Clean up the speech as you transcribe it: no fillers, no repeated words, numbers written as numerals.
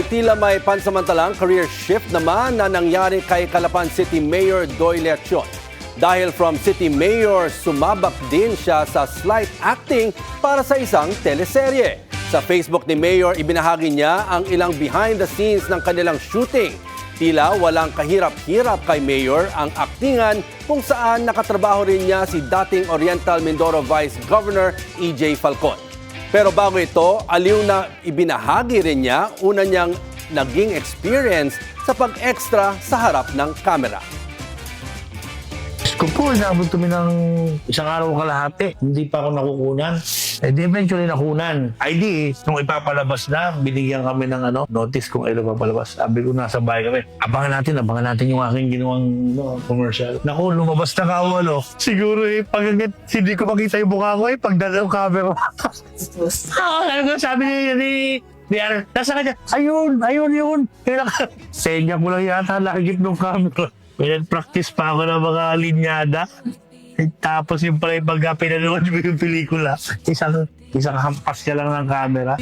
Tila may pansamantalang career shift naman na nangyari kay Calapan City Mayor Doy Leacion. Dahil from City Mayor, sumabak din siya sa slight acting para sa isang teleserye. Sa Facebook ni Mayor, ibinahagi niya ang ilang behind the scenes ng kanilang shooting. Tila walang kahirap-hirap kay Mayor ang aktingan kung saan nakatrabaho rin niya si dating Oriental Mindoro Vice Governor E.J. Falcon. Pero bago ito, aliw na ibinahagi rin niya una niyang naging experience sa pag-extra sa harap ng kamera. Kung po, inabot kami ng isang araw kalahati, hindi pa ako nakukunan. Eh di eventually nakunan. ID, nung ipapalabas na, binigyan kami ng notice kung kailan papalabas. Sabi ko, nasa bahay kami. Abangan natin yung aking ginawang commercial. Naku, lumabas na ako, siguro pagkagit, hindi ko makita yung mukha ko pagdala ng camera. Sabi ni nasa kanya, ayun. Senya ko lang yata, nakikip ng camera. Practice pa ako ng mga linyada. Tapos yung pala yung pagka pinanood mo yung pelikula, isang hampas ka lang ng camera.